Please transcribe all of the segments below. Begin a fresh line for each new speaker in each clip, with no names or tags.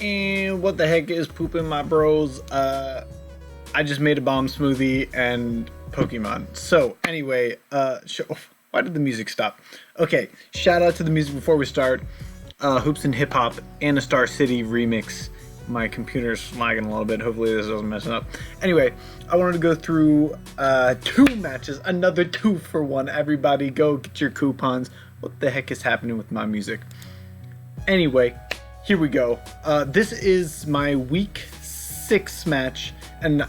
And what the heck is pooping, my bros? I just made a bomb smoothie and Pokemon. So anyway, why did the music stop? Okay, shout out to the music before we start. Hoops and Hip Hop, Anistar City remix. My computer's lagging a little bit. Hopefully this doesn't mess it up. Anyway, I wanted to go through 2 matches. Another 2 for 1. Everybody go get your coupons. What the heck is happening with my music? Anyway, here we go. This is my week 6 match, and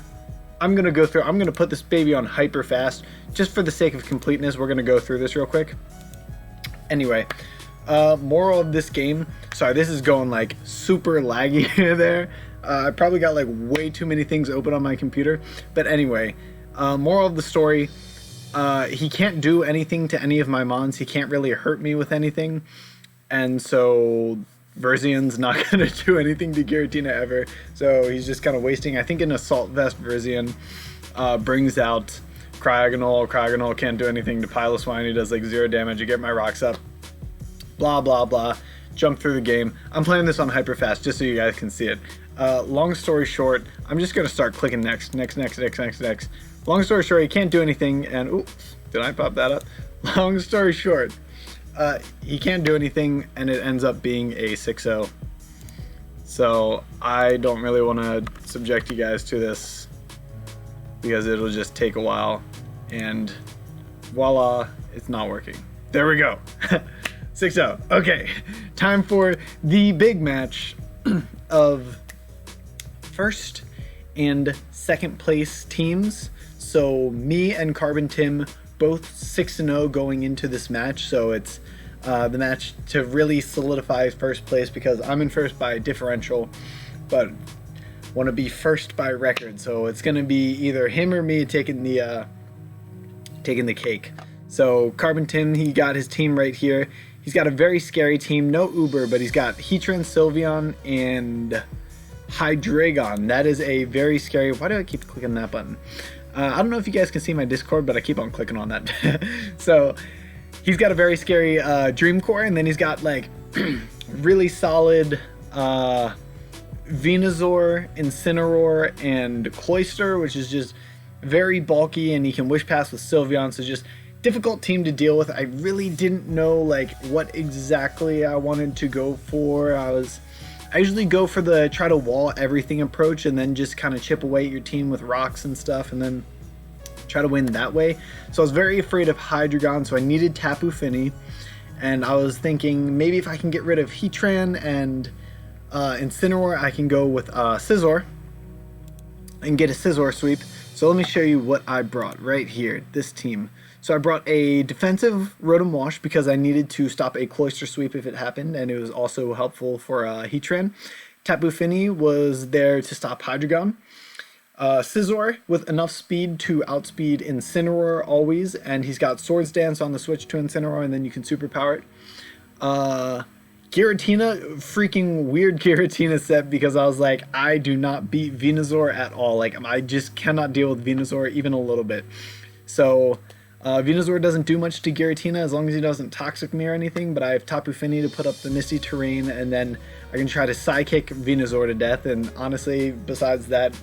I'm gonna put this baby on hyper fast just for the sake of completeness. We're gonna go through this real quick. Anyway, moral of this game. Sorry, this is going like super laggy there. I probably got like way too many things open on my computer. But anyway, moral of the story. He can't do anything to any of my mons. He can't really hurt me with anything. And so Verzian's not going to do anything to Giratina ever. So he's just kind of wasting. I think an Assault Vest Verzian brings out Cryogonal. Cryogonal can't do anything to Piloswine. He does like 0 damage. I get my rocks up. Blah, blah, blah. Jump through the game. I'm playing this on hyper fast just so you guys can see it. Long story short, I'm just going to start clicking next. Long story short, he can't do anything. And, oops, did I pop that up? Long story short. He can't do anything, and it ends up being a 6-0. So I don't really want to subject you guys to this because it'll just take a while, and voila, it's not working. There we go. 6-0. Okay, time for the big match of first and second place teams. So me and Carbon Tim both 6-0 going into this match, so it's the match to really solidify first place because I'm in first by differential, but want to be first by record. So it's going to be either him or me taking the cake. So Carbon Tim, he got his team right here. He's got a very scary team, no Uber, but he's got Heatran, Sylveon, and Hydreigon. That is a very scary. Why do I keep clicking that button? I don't know if you guys can see my Discord, but I keep on clicking on that. So he's got a very scary Dream Core, and then he's got like really solid Venusaur, Incineroar, and Cloyster, which is just very bulky, and he can Wish Pass with Sylveon, so just difficult team to deal with. I really didn't know like what exactly I wanted to go for. I usually go for the try to wall everything approach and then just kind of chip away at your team with rocks and stuff and then try to win that way. So I was very afraid of Hydreigon, so I needed Tapu Fini, and I was thinking maybe if I can get rid of Heatran and Incineroar, I can go with Scizor and get a Scizor sweep. So let me show you what I brought right here, this team. So I brought a defensive Rotom Wash because I needed to stop a Cloyster sweep if it happened, and it was also helpful for Heatran. Tapu Fini was there to stop Hydreigon. Scizor with enough speed to outspeed Incineroar always, and he's got Swords Dance on the switch to Incineroar, and then you can superpower it. Giratina, freaking weird Giratina set because I was like, I do not beat Venusaur at all. Like, I just cannot deal with Venusaur even a little bit. So Venusaur doesn't do much to Giratina as long as he doesn't Toxic Me or anything, but I have Tapu Fini to put up the Misty Terrain, and then I can try to Psychic Venusaur to death, and honestly, besides that,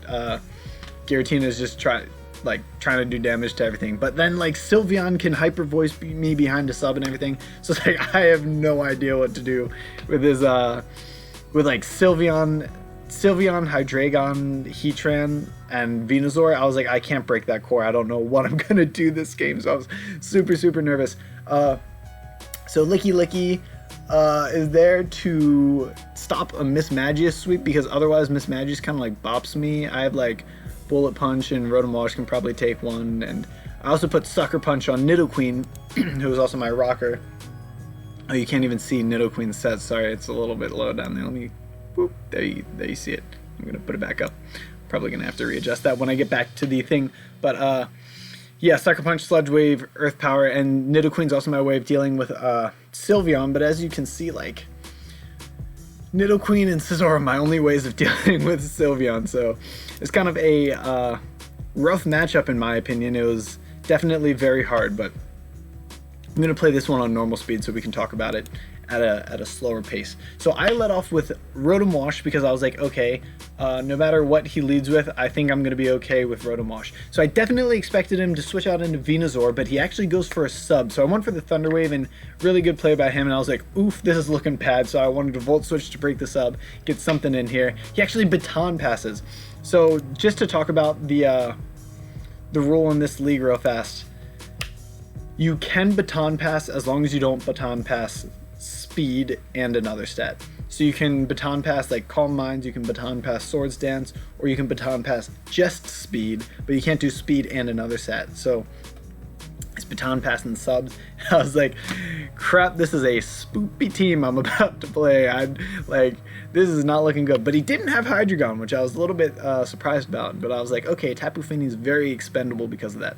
Giratina is just trying to do damage to everything. But then like Sylveon can Hyper Voice me behind a sub and everything, so it's like I have no idea what to do with his with like Sylveon, Hydreigon, Heatran, and Venusaur. I was like, I can't break that core. I don't know what I'm gonna do this game, so I was super nervous. So Licky Licky is there to stop a Mismagius sweep because otherwise Mismagius kind of like bops me. I have like Bullet Punch, and Rotom Wash can probably take one, and I also put Sucker Punch on Nidoqueen, who is also my rocker. Oh, you can't even see Nidoqueen's set. Sorry, it's a little bit low down there. Let me, whoop, there you see it. I'm gonna put it back up. Probably gonna have to readjust that when I get back to the thing. But yeah, Sucker Punch, Sludge Wave, Earth Power, and Nidoqueen's also my way of dealing with Sylveon. But as you can see, like, Nidoqueen and Scizor are my only ways of dealing with Sylveon, so it's kind of a rough matchup in my opinion. It was definitely very hard, but I'm going to play this one on normal speed so we can talk about it. at a slower pace. So I let off with Rotom Wash because I was like, okay, no matter what he leads with, I think I'm going to be okay with Rotom Wash. So I definitely expected him to switch out into Venusaur, but he actually goes for a sub. So I went for the Thunder Wave, and really good play by him, and I was like, oof, this is looking bad. So I wanted to Volt Switch to break the sub, get something in here. He actually Baton Passes. So just to talk about the rule in this league real fast, you can Baton Pass as long as you don't Baton Pass speed and another stat. So you can Baton Pass like Calm Minds, you can Baton Pass Swords Dance, or you can Baton Pass just speed, but you can't do speed and another stat. So it's Baton Passing subs. I was like, crap, this is a spoopy team I'm about to play. This is not looking good. But he didn't have Hydreigon, which I was a little bit surprised about. But I was like, okay, Tapu Fini is very expendable because of that.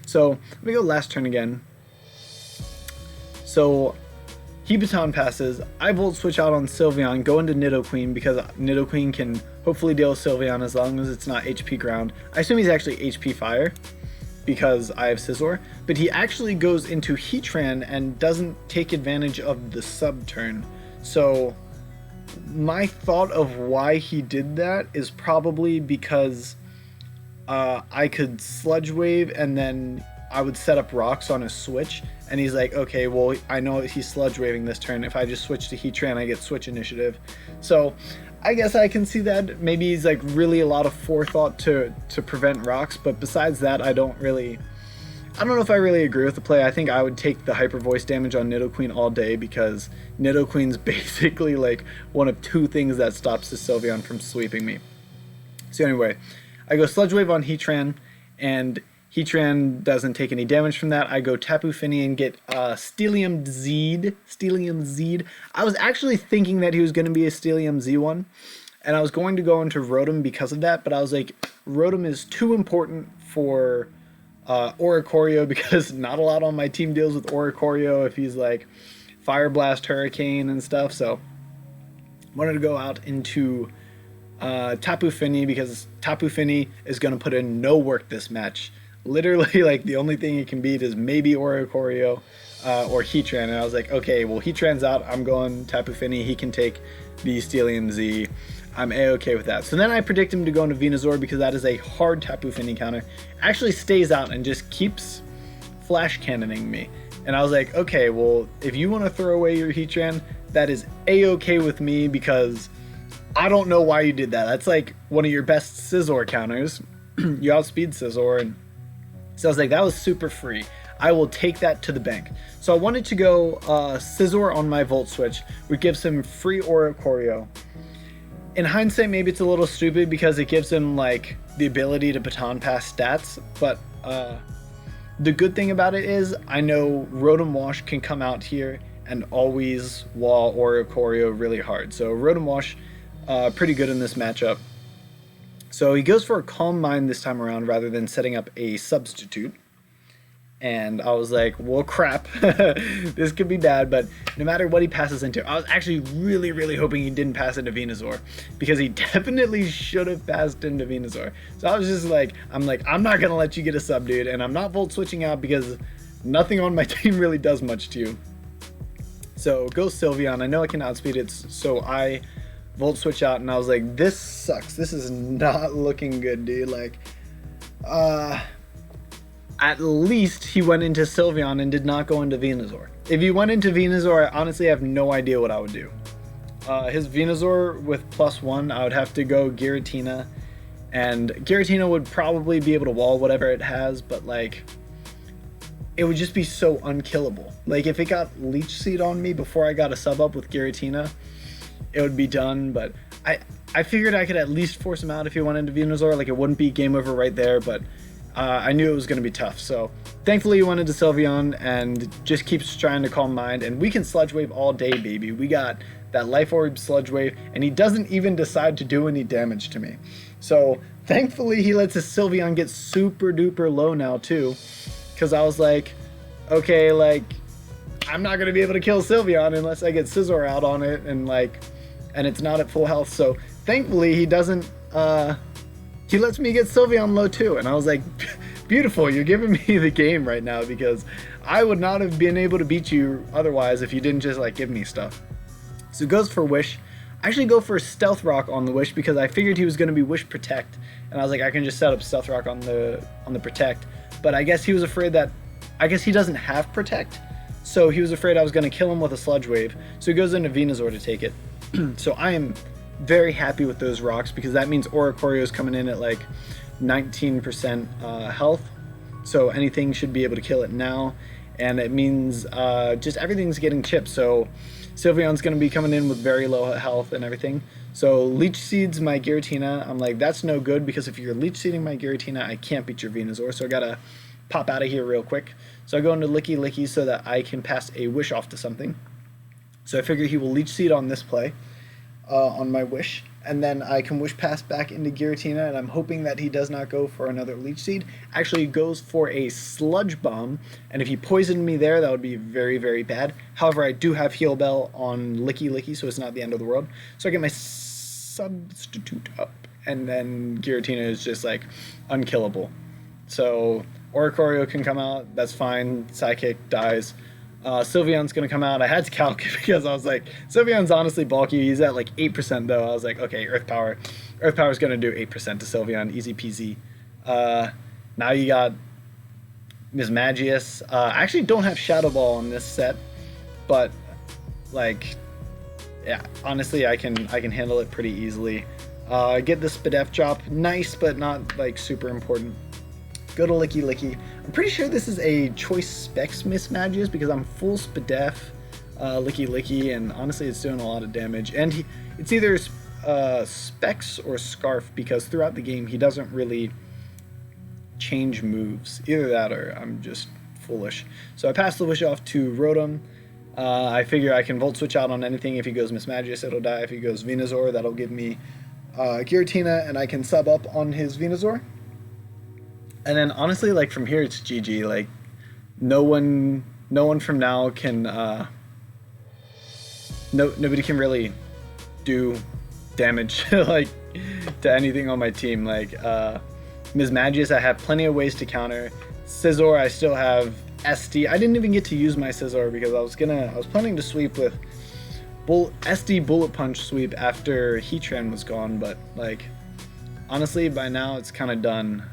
So let me go last turn again. So he Baton Passes. I Volt Switch out on Sylveon, go into Nidoqueen because Nidoqueen can hopefully deal with Sylveon as long as it's not HP Ground. I assume he's actually HP Fire because I have Scizor, but he actually goes into Heatran and doesn't take advantage of the sub turn. So my thought of why he did that is probably because I could Sludge Wave and then I would set up rocks on a switch, and he's like, okay, well, I know he's Sludge Waving this turn. If I just switch to Heatran, I get Switch Initiative. So I guess I can see that. Maybe he's like really a lot of forethought to prevent rocks, but besides that, I don't know if I really agree with the play. I think I would take the Hyper Voice damage on Nidoqueen all day because Nidoqueen's basically like one of two things that stops the Sylveon from sweeping me. So anyway, I go Sludge Wave on Heatran, and Heatran doesn't take any damage from that. I go Tapu Fini and get Steelium Zed. I was actually thinking that he was going to be a Steelium Z1, and I was going to go into Rotom because of that, but I was like, Rotom is too important for Oricorio because not a lot on my team deals with Oricorio if he's like Fire Blast, Hurricane, and stuff, so I wanted to go out into Tapu Fini because Tapu Fini is going to put in no work this match. Literally, like, the only thing he can beat is maybe Oricorio or Heatran, and I was like, okay, well, Heatran's out, I'm going Tapu Fini, he can take the Steelium Z. I'm a-okay with that. So then I predict him to go into Venusaur because that is a hard Tapu Fini counter. Actually stays out and just keeps Flash Cannoning me. And I was like, okay, well, if you want to throw away your Heatran, that is a-okay with me because I don't know why you did that. That's like one of your best Scizor counters. You outspeed Scizor, and so I was like, that was super free. I will take that to the bank. So I wanted to go Scizor on my Volt Switch, which gives him free Oricorio. In hindsight, maybe it's a little stupid because it gives him like the ability to Baton Pass stats, but the good thing about it is I know Rotom Wash can come out here and always wall Oricorio really hard. So Rotom Wash, pretty good in this matchup. So he goes for a Calm Mind this time around rather than setting up a substitute. And I was like, well, crap, this could be bad, but no matter what he passes into, I was actually really, really hoping he didn't pass into Venusaur because he definitely should have passed into Venusaur. So I was just like, I'm not going to let you get a sub, dude, and I'm not Volt Switching out because nothing on my team really does much to you. So go Sylveon. I know I can outspeed it, so I Volt Switch out, and I was like, this sucks. This is not looking good, dude. Like, at least he went into Sylveon and did not go into Venusaur. If he went into Venusaur, I honestly have no idea what I would do. His Venusaur with +1, I would have to go Giratina, and Giratina would probably be able to wall whatever it has, but like, it would just be so unkillable. Like, if it got Leech Seed on me before I got a sub up with Giratina, it would be done, but I figured I could at least force him out if he went into Venusaur. Like, it wouldn't be game over right there, but I knew it was going to be tough. So thankfully he went into Sylveon and just keeps trying to Calm Mind, and we can Sludge Wave all day, baby. We got that Life Orb Sludge Wave, and he doesn't even decide to do any damage to me. So thankfully he lets his Sylveon get super duper low now too, because I was like, okay, like, I'm not going to be able to kill Sylveon unless I get Scizor out on it, and it's not at full health. So thankfully he doesn't, he lets me get Sylveon low too, and I was like, beautiful. You're giving me the game right now because I would not have been able to beat you otherwise if you didn't just like give me stuff. So it goes for Wish. I actually go for Stealth Rock on the Wish because I figured he was going to be Wish Protect, and I was like, I can just set up Stealth Rock on the Protect. But I guess he was afraid that, I guess he doesn't have Protect, so he was afraid I was going to kill him with a Sludge Wave. So he goes into Venusaur to take it. So I am very happy with those rocks because that means Oricorio is coming in at like 19% health. So anything should be able to kill it now, and it means just everything's getting chipped. So Sylveon's going to be coming in with very low health and everything. So Leech Seeds my Giratina. I'm like, that's no good because if you're Leech Seeding my Giratina, I can't beat your Venusaur. So I got to pop out of here real quick. So I go into Licky Licky so that I can pass a Wish off to something. So I figure he will Leech Seed on this play, on my Wish. And then I can Wish Pass back into Giratina, and I'm hoping that he does not go for another Leech Seed. Actually, he goes for a Sludge Bomb, and if he poisoned me there, that would be very, very bad. However, I do have Heal Bell on Licky Licky, so it's not the end of the world. So I get my Substitute up, and then Giratina is just, like, unkillable. So Oricorio can come out, that's fine. Psychic dies. Sylveon's going to come out. I had to calc because I was like, Sylveon's honestly bulky. He's at like 8% though. I was like, okay, Earth Power. Earth Power's going to do 8% to Sylveon. Easy peasy. Now you got Mismagius. I actually don't have Shadow Ball on this set, but like, yeah, honestly, I can handle it pretty easily. Get the Spadef drop. Nice, but not like super important. Go to Licky Licky. I'm pretty sure this is a Choice Specs Mismagius because I'm full Spadef, Licky Licky, and honestly it's doing a lot of damage. And it's either Specs or Scarf because throughout the game he doesn't really change moves. Either that or I'm just foolish. So I pass the Wish off to Rotom. I figure I can Volt Switch out on anything. If he goes Mismagius, it'll die. If he goes Venusaur, that'll give me Giratina, and I can sub up on his Venusaur. And then honestly, like from here it's GG. Like no one from now can nobody can really do damage like to anything on my team. Like Mismagius, I have plenty of ways to counter. Scizor, I still have SD. I didn't even get to use my Scizor because I was planning to sweep with SD Bullet Punch sweep after Heatran was gone, but like honestly by now it's kind of done.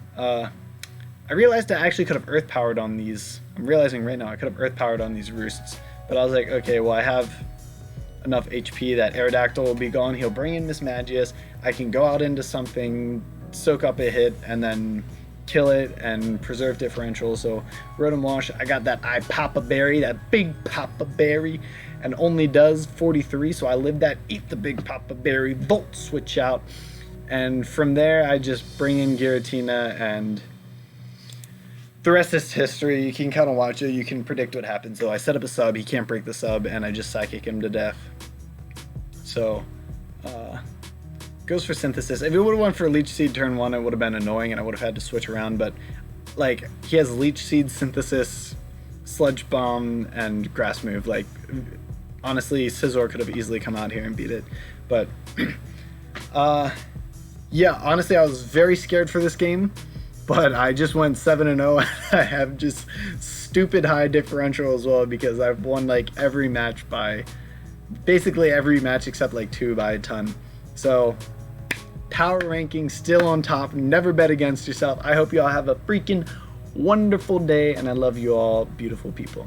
I realized I actually could have Earth Powered on these. I'm realizing right now I could have Earth Powered on these Roosts, but I was like, okay, well I have enough HP that Aerodactyl will be gone. He'll bring in Mismagius. I can go out into something, soak up a hit, and then kill it and preserve differential. So Rotom Wash, I got that I Papa Berry, that big Papa Berry, and only does 43. So I live that, eat the big Papa Berry, Volt Switch out, and from there I just bring in Giratina, and the rest is history. You can kind of watch it. You can predict what happens. So I set up a sub. He can't break the sub, and I just Psychic him to death. So, goes for Synthesis. If it would have went for Leech Seed turn 1, it would have been annoying, and I would have had to switch around. But, like, he has Leech Seed, Synthesis, Sludge Bomb, and Grass Move. Like, honestly, Scizor could have easily come out here and beat it. But, yeah, honestly, I was very scared for this game. But I just went 7-0. I have just stupid high differential as well because I've won like every match by, basically every match except like 2 by a ton. So power ranking still on top. Never bet against yourself. I hope you all have a freaking wonderful day, and I love you all, beautiful people.